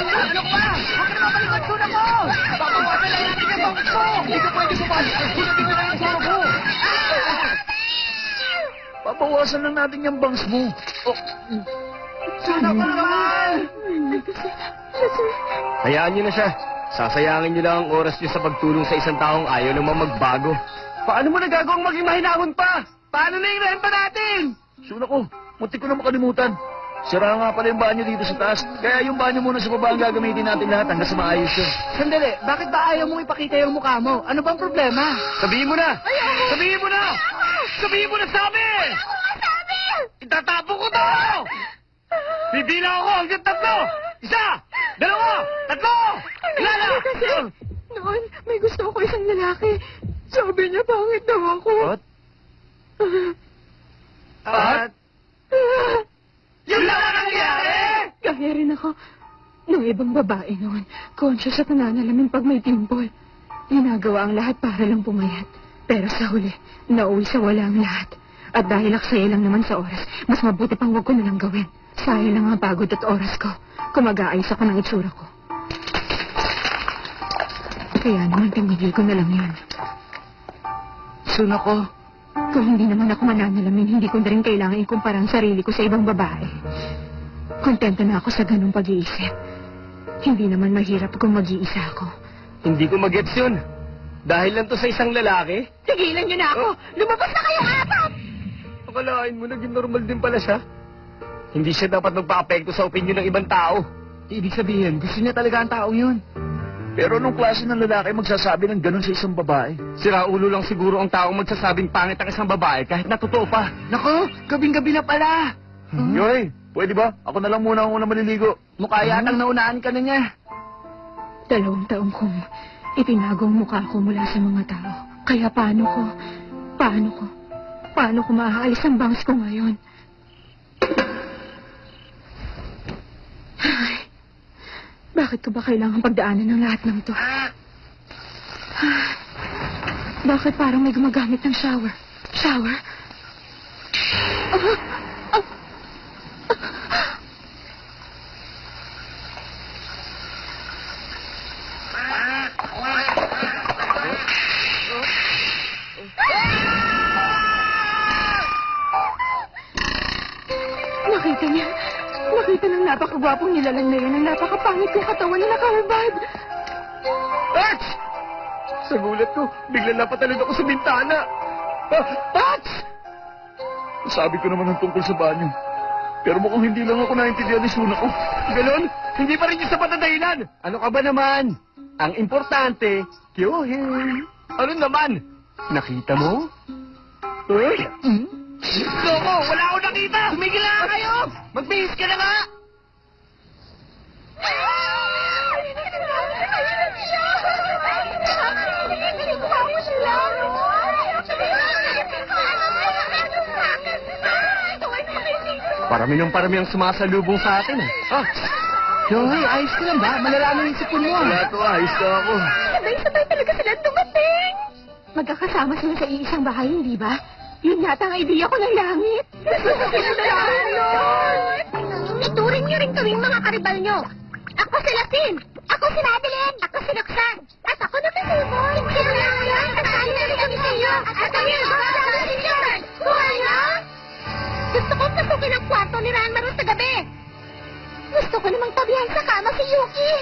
Ano ba? Huwag ka na mabalikan suna mo! Babawasan lang natin yung bangus mo! Hindi ka pwede bumalik! Sinabi ko na yung sura mo! Babawasan lang natin yung bangus mo. Oh. Suna ko naman! Hayaan niyo na siya. Sasayangin niyo lang ang oras niyo sa pagtulong sa isang taong ayaw naman magbago. Paano mo nagagawang maging mahinahon pa? Paano na yung renta natin? Suna ko, muntik ko na makalimutan. Sira nga pala yung banyo dito sa taas. Kaya yung banyo muna sa baba ang gagamitin natin lahat hanggang sa maayos yun. Sandali, bakit ba ayaw mong ipakita yung mukha mo? Ano bang problema? Sabihin mo na! Sabihin mo na! Sabihin mo na sabi! Itatapon ko to! Bibilang ako hanggang 3! Isa! 2! 3! Ilala! Noon, may gusto ko isang lalaki. Sabi niya, pangit daw ako. At? Yun lang ang nangyari! Kaya rin ako ng ibang babae noon. Conscious at nananalamin pag may pimple. Ginagawa ang lahat para lang pumayat. Pero sa huli, nauwi sa wala ang lahat. At dahil aksaya lang naman sa oras, mas mabuti pang wag ko nalang gawin. Sayang lang ang pagod at oras ko. Kung mag-aayos ako ng itsura ko. Kaya naman tinigil ko na lang yun. Suna ko. Kung hindi naman ako mananalamin, hindi ko na rin kailangan ikumpara ang sarili ko sa ibang babae. Kontento na ako sa ganung pag-iisip. Hindi naman mahirap kung mag-iisa ako. Hindi ko magets yun. Dahil lang to sa isang lalaki? Tigilan niyo na ako! Lumabas na kayong apat! Akalain mo, naging normal din pala siya. Hindi siya dapat magpa-apekto sa opinyon ng ibang tao. Ibig sabihin, gusto niya talaga ang taong yun. Pero anong klase ng lalaki magsasabi ng ganun sa isang babae? Siraulo lang siguro ang taong magsasabing pangit ang isang babae kahit natotoo pa. Nako, gabing-gabi na pala. Yoy, pwede ba? Ako na lang muna ang una maliligo. Mukha yatang naunaan ka na niya. 2 taong kong itinago ang mukha ko mula sa mga tao. Kaya paano ko maaalis ang bangs ko ngayon? Ay, bakit ko ba kailangan pagdaanan ng lahat ng to? Bakit parang may gumagamit ng shower? Shower? Nakita ng napakagwapong nilalang na yan ang napakapangit kong katawan na nakahubad. Tats! Sa gulat ko, bigla napatalon ako sa bintana. Tats! Sabi ko naman ang tungkol sa banyo. Pero mukhang hindi lang ako naintindihan ni Suna ko. Ganon? Hindi pa rin yung sapat na dahilan. Ano ka ba naman? Ang importante, Kyohei. Ano naman? Nakita mo? Loko, wala akong nakita! Tumigil na kayo! Magbihis ka na nga! Parami ang sumasalubong sa atin eh. Joey, ayos ka lang ba? Malalaman yung sipon mo. Wala to, ayos na ako. Sabay-sabay talaga sila dumating. Magkakasama sila sa iisang bahay, hindi ba? Yun yata ang idea ko ng langit. Ituring niyo rin kaming mga karibal niyo. Ako si Latin. Ako si Madeline. Ako si Roxanne. At ako naman si Boy. Sino lang yan? Kasali na rin kami sa iyo. At kami ang mga si George. Buhay na? Gusto kong pasukin ang kwarto ni Ranmaro sa gabi. Gusto ko namang tabihan sa kama si Yuki.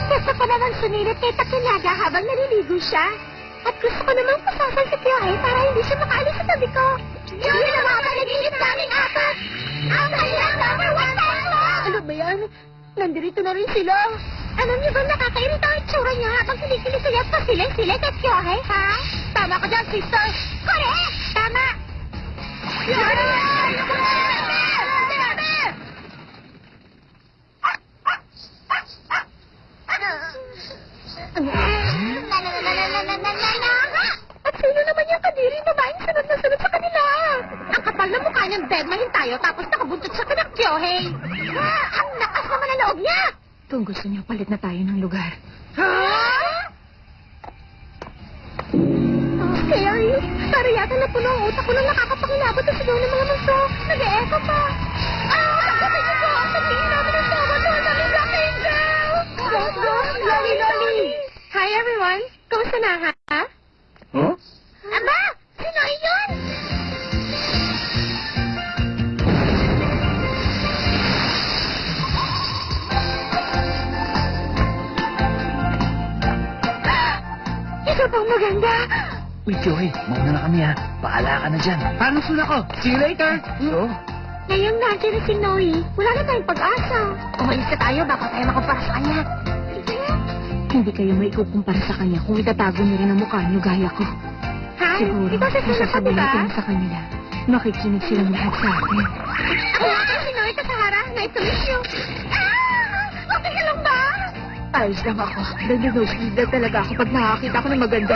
Gusto ko namang sumilip kay Takanyaga habang naliligo siya. At gusto ko namang pasasal si Kyohei para hindi siya makaalis sa tabi ko. Yun ang mga panaginip naming apat. Ang kailang number 1 tayo! Ano ba yan? Nandirito na rin sila. Alam niyo ba nakakairita ang itsura niya habang kinikilisayas pa sila kay Kyohei, ha? Tama ka dyan, sister. Correct! Tama! At sino naman yung kadiring babaeng sunod na sunod sa kanila? Ang kapal na mukha niyang deadmahin tayo tapos nakabuntot sa kanang Kyohei. Ang lakas naman ang loob niya! Kung gusto niyo, palit na tayo ng lugar. Scary! Para yata napuno ang utak ko nang nakakapakilabot na sigaw ng mga muso. Nag-e-echo pa. Sagutin niyo po! Sabihin namin ang tawa doon namin Black Angel! everyone! Kamusta na, ha? Huh? Aba! Sino yun? Ito pang maganda! Uy, Joey, mauna na kami ha. Bahala ka na dyan. Paano sula ko? See you later. So? Ngayong nandiyan na si Noe, wala na tayong pag-asa. Umalis ka tayo, baka tayo makumpara sa kanya. Sige. Hindi kayo may ikukumpara sa kanya kung itatago niyo rin ang mukha niyo gaya ko. Hi, Siguro, ikaw si Suna ka, sasabihin diba? ko na sa kanila. Makikinig silang lahat sa akin. Ako nga si Noe Kasahara. Nice to meet you. Ah! Okay ka lang ba? Ayos lang ako. Nag-nosebleed na talaga ako pag nakakita ko ng maganda.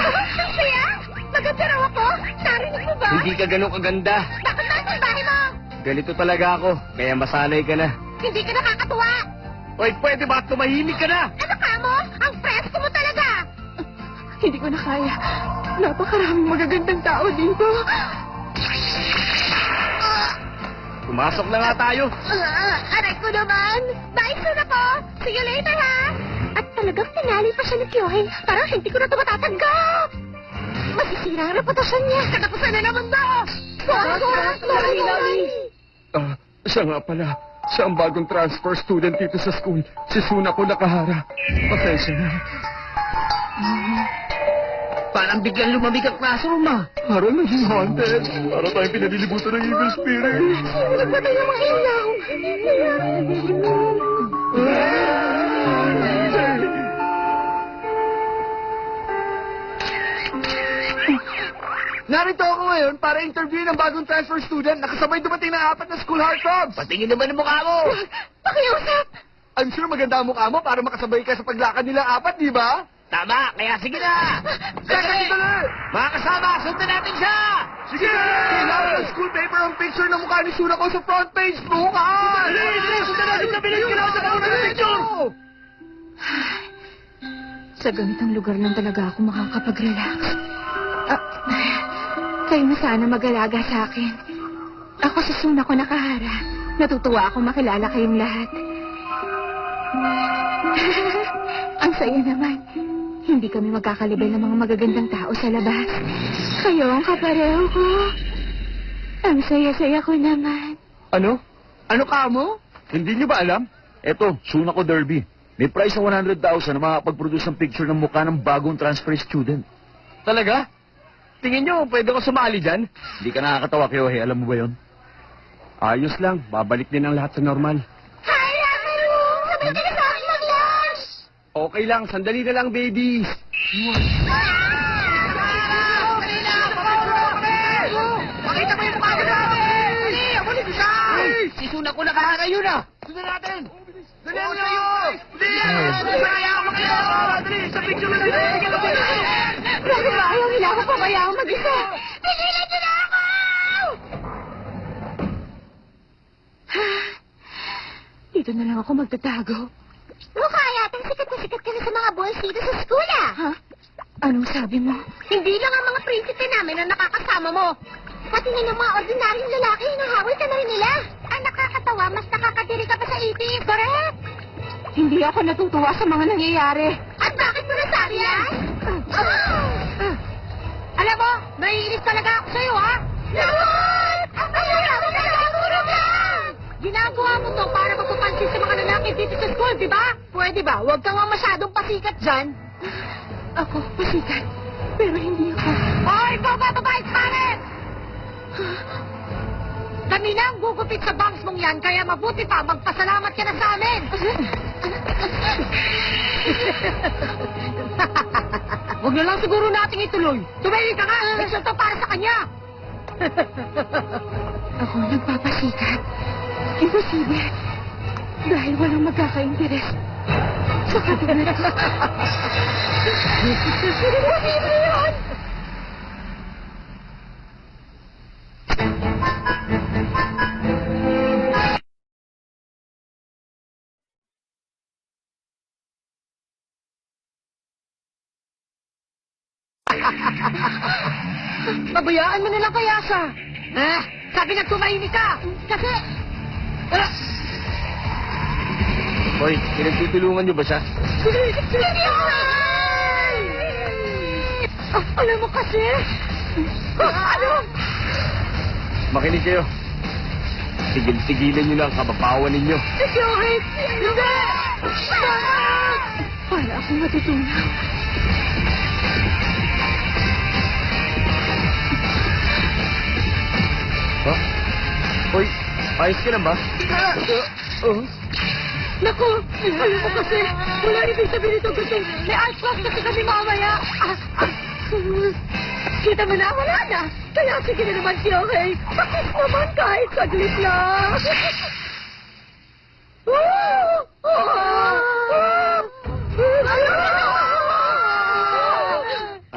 Saya? Maganda raw ako? Narinig mo ba? Hindi ka ganun kaganda. Bakit na ang bahay mo? Ganito talaga ako, kaya masanay ka na. Hindi ka nakakatuwa. Oy, pwede ba tumahimik ka na? Ano ka mo? Ang presko mo talaga. Hindi ko na kaya. Napakaraming magagandang tao dito. Pumasok na nga tayo. Aray ko naman. Bye, Suna ko. See you later, ha? At talagang tinali pa siya ni Kyohei. Parang hindi ko na ito matatanggap. Masisira ang reputasyon niya. Katapusan na naman daw. Siya nga pala. Siya ang bagong transfer student dito sa school. Si Suna ko Nakahara. Pasensya na. Parang biglang lumamig ang classroom, ah. Parang naging haunted. Para tayong pinalilibutan ng evil spirit. Nagpatay yung mga ilaw. Narito ako ngayon para interview ng bagong transfer student na kasabay dumating ng 4 na school heartthrobs. Patingin naman ang mukha mo. Pakiusap. I'm sure maganda ang mukha mo para makasabay ka sa paglakad nilang 4, di ba? Tama, kaya sige na! Sige! Mga kasama, sundan natin siya! Sige! Kailangan ng school paper ang picture ng mukha ni Suna ko sa front page. Bukas! Sundan natin sa bilis! Kailangan sa kauna ng picture! Sa ganitong lugar lang talaga ako makakapag-relax. Kayo na sana mag-alaga sa akin. Ako si Suna ko Nakahara. Natutuwa akong makilala kayong lahat. Ang saya naman. Hindi kami magkakalibel ng mga magagandang tao sa labas. Kayo ang kapareho ko. Ang saya-saya ko naman. Ano? Ano ka mo? Hindi niyo ba alam? Eto, Suna ko Derby. May price na 100,000 na makakapag-produce ng picture ng mukha ng bagong transfer student. Talaga? Tingin niyo, pwede ko sumali dyan? Hindi ka nakakatawa, Kyohei. Alam mo ba yon? Ayos lang. Babalik din ang lahat sa normal. Hi, Ramaru! Sabay ka na sa akin mag-lunch! Okay lang. Sandali na lang, baby. Pakita mo yung mukha mo namin! Dali! Ako ni Sisa! Si Suna ko Nakahara yun, ah! Sundan natin! Dali mo na yun! Dali! Kaya ako kayo! Dali! Sa picture na dali! Grabe ba? Ayaw nila ako pabayaan mag-isa. Pigilan niyo na ako! Dito na lang ako magtatago. Mukha yatang sikat ka na sa mga boys dito sa school, ah! Ha? Anong sabi mo? Hindi lang ang mga prinsipe namin ang nakakasama mo. Pati nga ng mga ordinaryong lalaki, hinahawi ka na rin nila. Ang nakakatawa, mas nakakadiri ka pa sa ipis. Correct? Hindi ako natutuwa sa mga nangyayari. At bakit mo nasabi yan? Alam mo, naiinis talaga ako sa'yo, ha? Naman! Ang kaya mo na lang! Ginagawa mo to para magpapansin sa mga lalaki dito sa school, di ba? Pwede ba? Huwag kang masyadong pasikat dyan. Ako, pasikat. Pero hindi ako. Hoy, babae pare! Kami na ang gugupit sa bangs mong yan, kaya mabuti pa magpasalamat ka na sa amin. Huwag na lang siguro nating ituloy. Tumahig ka nga, mission to para sa kanya. Ako nagpapasikat. Imposible. Dahil walang magkaka-interes. Sa katulad. Imposible yun! Pabayaan mo na lang kaya siya. Sabi na tumahimik ka. Kasi... Hoy, pinagtutulungan niyo ba siya? Hindi ako! Alam mo kasi... Ano? Makinig kayo. Tigil-tigilan nyo na ang kababawan ninyo. Joey! Hindi! Para akong matutunaw. Ha? Hoy, ayos ka na ba? Naku! Alam mo kasi, wala ibig sabihin ito kasi may art class kasi kami mamaya. Kita mo na, wala na. Kaya sige na naman, Joey. Bakit naman kahit saglit lang?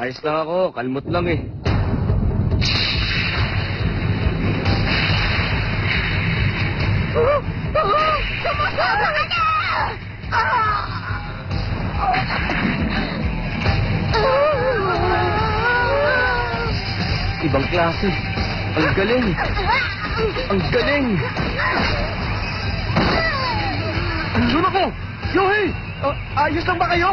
Ayos lang ako, kalmot lang eh. Sumusama ka na! Ibang klase. Ang galing. Ang galing. Ano ko? Yohei! Ayos lang ba kayo?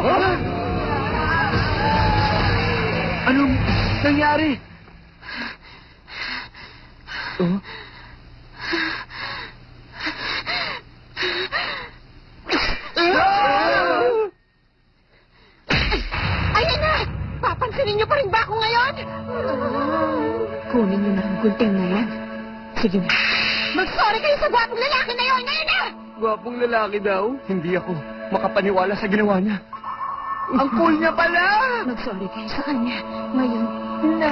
Anong nangyari? Ayan na! Papansinin niyo pa rin ba ako ngayon? Kunin niyo na ang gunting na yan. Sige na. Mag-sorry kayo sa gwapong lalaki na yun! Ngayon na! Gwapong lalaki daw. Hindi ako makapaniwala sa ginawa niya. Ang cool niya pala! Mag-sorry kayo sa kanya. Ngayon na.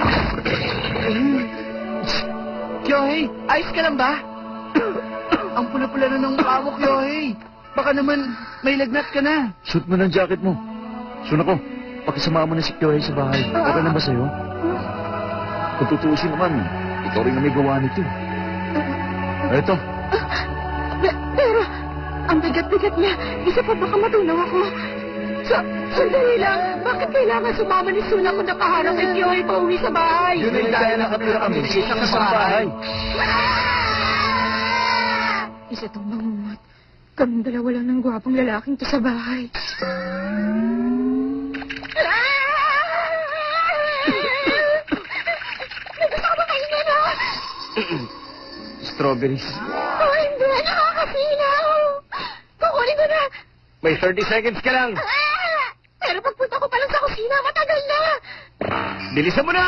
Kyohei, ayos ka lang ba? Ang pula-pula na ng mukha mo, Kyohei. Baka naman may lagnat ka na. Suot mo ng jacket mo. Sunako, pakisama mo na si Kyohei sa bahay. Okay na ba sa'yo? Kung tutuusin naman, ikaw rin na may gawa nito. Eto, Pero, ang bigat-bigat niya. Isa pa baka matunaw ako. Sandali lang. Bakit kailangan sumama ni Suna kung nakaharap kay Kyohei pa uwi sa bahay? yun ay dahil nakatira kami sa isang bahay. Isa tong mangungot. Kaming dalawa lang ng gwapong lalaking to sa bahay. Nagusto ba kayo na, no? Strawberries. Oh, hindi. Nakakasilaw. Kukunin ko na. May 30 seconds ka lang. Pero pagpunta ko pa lang sa kusina, matagal na. Bilisan mo na!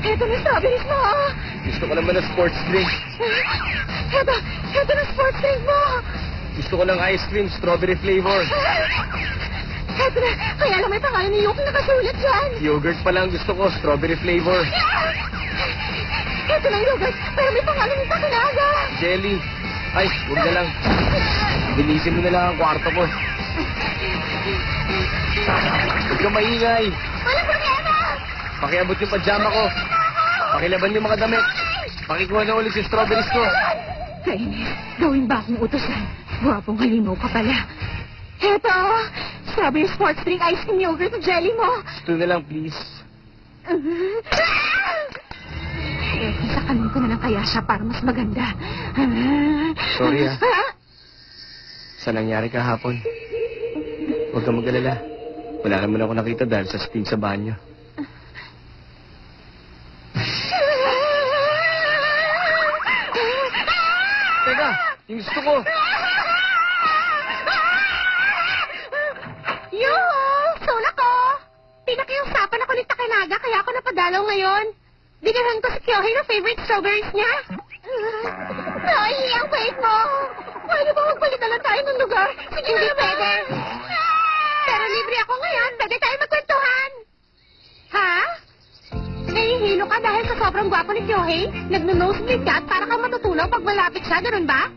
Eto na strawberries mo. Gusto ko naman ng sports drink. Eto na sports drink mo. Gusto ko ng ice cream, strawberry flavor. Eto na, kaya lang may pangalan ni Yuki nakasulat dyan. Yogurt pa lang gusto ko, strawberry flavor. Eto na yung yogurt, pero may pangalan ni Takanaga. Jelly. Ay, huwag na lang. Bilisin mo na lang ang kwarto ko. Huwag ka maingay. Walang problema. Pakiabot yung pajama ko. Pakilaban yung mga damit. Pakikuha na ulit yung strawberries ko. Kainis, gawin ba akong utusan? Guwapong halimaw ka pala. Eto, strawberry sports drink, ice cream, yogurt, at jelly mo. Ito na lang, please. Sa kanin ko na lang kaya siya para mas maganda. Sorry, ah. Sa nangyari kahapon. Huwag kang mag-alala. Wala naman ako nakita dahil sa steam sa banyo. Teka, yung gusto ko. Sula ko! Pinakiusapan ako ni Takanaga kaya ako napadalaw ngayon. Dinarhan ko si Kyohei na favorite strawberries niya. Ay, ang bait mo! Pwede ba magpalit na lang tayo ng lugar? Sige hindi pwede. Pero libre ako ngayon. Pwede tayo magkwentuhan. Ha? Nahihilo ka dahil sa sobrang gwapo ni Kyohei? Nagno-nosebleed ka at para kang matutunaw pag malapit siya, ganun ba?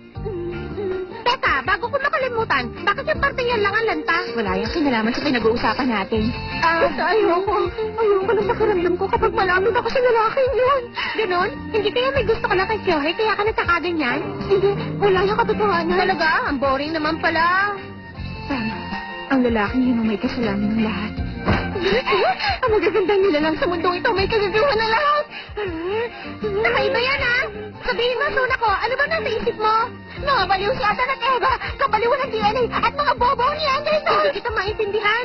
Teka, bago ko makalimutan, bakit yung parte yan lang ang lanta? Wala yung kinalaman sa pinag-uusapan natin. Basta ayoko. Ayoko ng pakiramdam ko kapag malapit ako sa lalaking yun. Ganon? Hindi kaya may gusto ka na kay Kyohei kaya ka nagkakaganyan? Hindi, wala yung katotohanan. Talaga? Ang boring naman pala. Tama. Ang lalaking yun ang may kasalanan ng lahat. Ang magaganda nila lang sa mundong ito may kagagawa na lahat. Nakaiba yan, ha? Sabihin mo, Suna ko, ano ba nasa isip mo? Mga baliw si Adan at Eva, kabaliwan ng DNA at mga bobo ni Andres. Hindi kita maintindihan.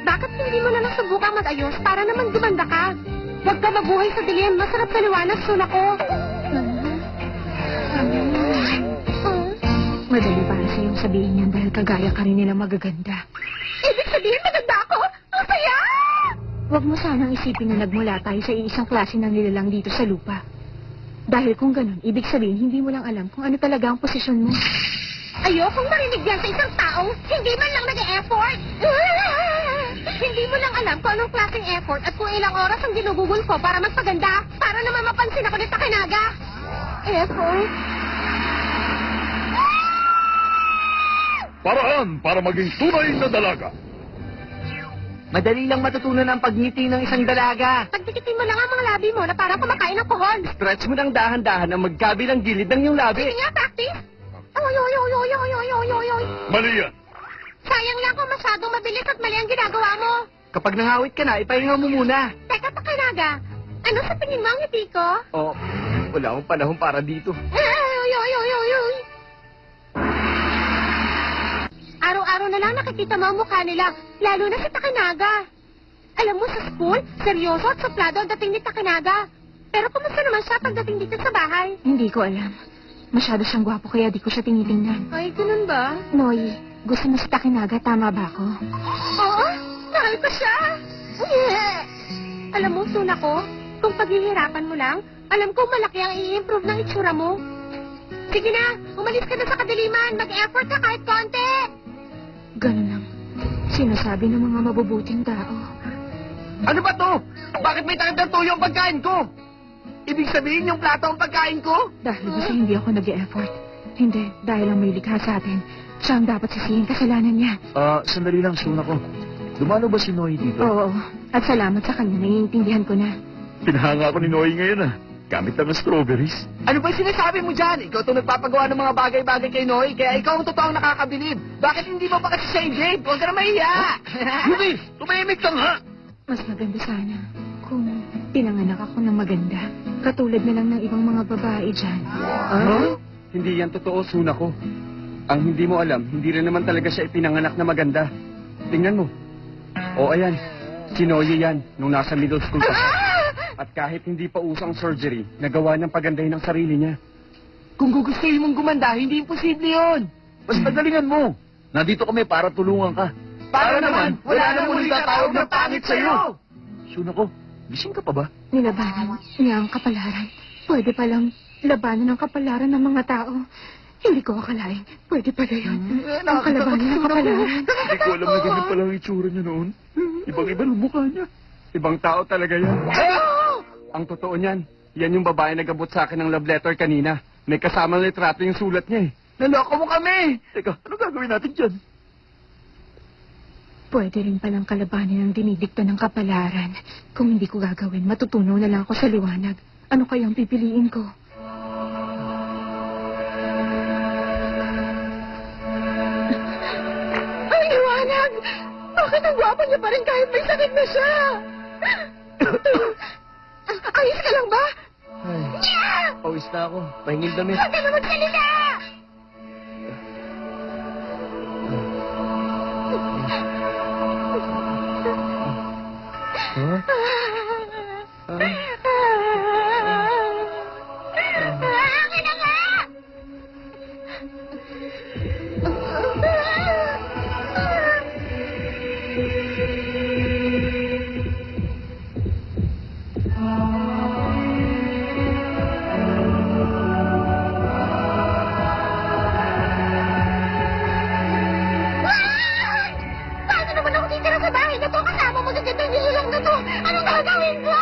Bakit hindi mo na lang subukang mag-ayos para naman gumanda ka? Huwag ka mabuhay sa dilim. Masarap sa liwanag, Sunako. Madali para sa'yong sabihin yan dahil kagaya ka rin nila magaganda. Ibig sabihin maganda ako? Ang saya! Huwag mo sanang isipin na nagmula tayo sa iisang klase ng nilalang dito sa lupa. Dahil kung ganun, ibig sabihin hindi mo lang alam kung ano talaga ang posisyon mo. Ayokong marinig yan sa isang taong hindi man lang nag-e-effort. Hindi mo lang alam kung anong klaseng effort at kung ilang oras ang ginugugol ko para magpaganda, para naman mapansin ako ni Takinaga. Effort? Paraan para maging tunay na dalaga. Madali lang matutunan ang pagngiti ng isang dalaga. Pagdikitin mo lang ang mga labi mo na parang kumakain ng kohon. Stretch mo ng dahan-dahan ang magkabilang gilid ng iyong labi. Sige nga, practice. Oy, oy, oy, oy, oy, oy, oy, oy, oy. Mali yan. Sayang lang kung masyadong mabilis at mali ang ginagawa mo. Kapag nangawit ka na, ipahinga mo muna. Teka, Takinaga. Ano sa tingin mo ang ngiti ko? Oh, wala akong panahon para dito. Oy, oy, oy, oy, oy. Araw-araw na lang nakikita mo ang mukha nila, lalo na si Takinaga. Alam mo, sa school, seryoso at suplado ang dating ni Takinaga. Pero kumusta naman siya pagdating dito sa bahay? Hindi ko alam. Masyado siyang gwapo kaya di ko siya tinitingnan. Ay, ganun ba? Noy, gusto mo si Takinaga, tama ba ako? Oo, mahal ko siya. Alam mo, Sunako, kung paghihirapan mo lang, alam ko malaki ang i-improve ng itsura mo. Sige na, umalis ka na sa kadiliman. Mag-effort ka kahit konti. Ganun lang. Sinasabi ng mga mabubuting tao. Ano ba to? Bakit may takip ng tuyo ang pagkain ko? Ibig sabihin yung plato ang pagkain ko? Dahil basta hindi ako nag-e-effort. Hindi, dahil ang may likha sa atin. Siya ang dapat sisihin kasalanan niya. Sandali lang, Sunako. Dumalo ba si Noy dito? Oo, at salamat sa kanya, naiintindihan ko na. Pinahanga ko ni Noy ngayon Gamit lang ng strawberries. Ano ba yung sinasabi mo dyan? Ikaw itong nagpapagawa ng mga bagay-bagay kay Noy, kaya ikaw ang totoong nakakabilib. Bakit hindi mo pa kasi siya engage? Huwag ka na mahiya. Ruby, tumahimik ka nga! Mas maganda sana kung pinanganak ako ng maganda. Katulad na lang ng ibang mga babae dyan. Huh? Hindi yan totoo, Sunako. Ang hindi mo alam, hindi rin naman talaga siya ipinanganak na maganda. Tingnan mo. O ayan, si Noye yan, nung nasa middle school pa siya. At kahit hindi pa usang surgery, nagawa niyang pagandahin ang sarili niya. Kung gugustuhin mong gumanda, hindi imposible yun. Mas magalingan mo. Nandito kami para tulungan ka. Para naman, wala na muling tatawag ng pangit sa'yo. Sunako, gising ka pa ba? Nilabanan niya ang kapalaran. Pwede palang labanan ang kapalaran ng mga tao. Hindi ko akalain. Pwede pala yun. Ang kalabanan ng kapalaran. Hindi ko alam na ganun pala ang itsura niya noon. Ibang-iba ang mukha niya. Ibang tao talaga yan. Ang totoo niyan, yan yung babae nag-abot sa akin ng love letter kanina. May kasamang litrato yung sulat niya eh. Naloko mo kami. Teka, ano gagawin natin dyan? Pwede rin palang kalabanin ang dinidikta ng kapalaran. Kung hindi ko gagawin, matutunaw na lang ako sa liwanag. Ano kayang pipiliin ko? Ang liwanag! Bakit ang gwapo niya pa rin kahit may sakit na siya? Ayos ka lang ba? Ay, Yeah! pawis na ako. Pahingil damit. Huwag ka na magsalita! Huh? Akin na nga! Paano naman ako titira sa bahay na to kasama mo sa gandang nilulang na to? Anong gagawin ko?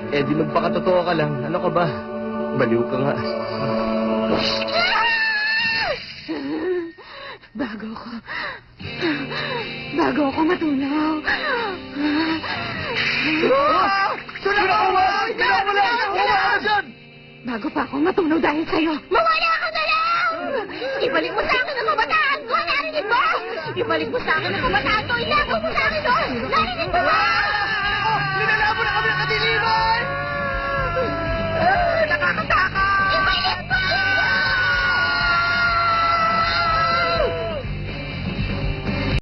Eh di magpakatotoo ka lang. Ano ka ba? Baliw ka nga. Bago ako matulaw. Sunako mo! Ginawa mo lang! Wala ka dyan! Bago pa ako matunaw dahil sa'yo. Mawala ka na lang! Ibalik mo sa akin ang kabataan ko! Narinig mo? Ibalik mo sa akin ang kabataan ko! Ilago mo sa akin doon! Narinig mo ba? Ninalabo na kami ng kadiliman! Nakakatakot!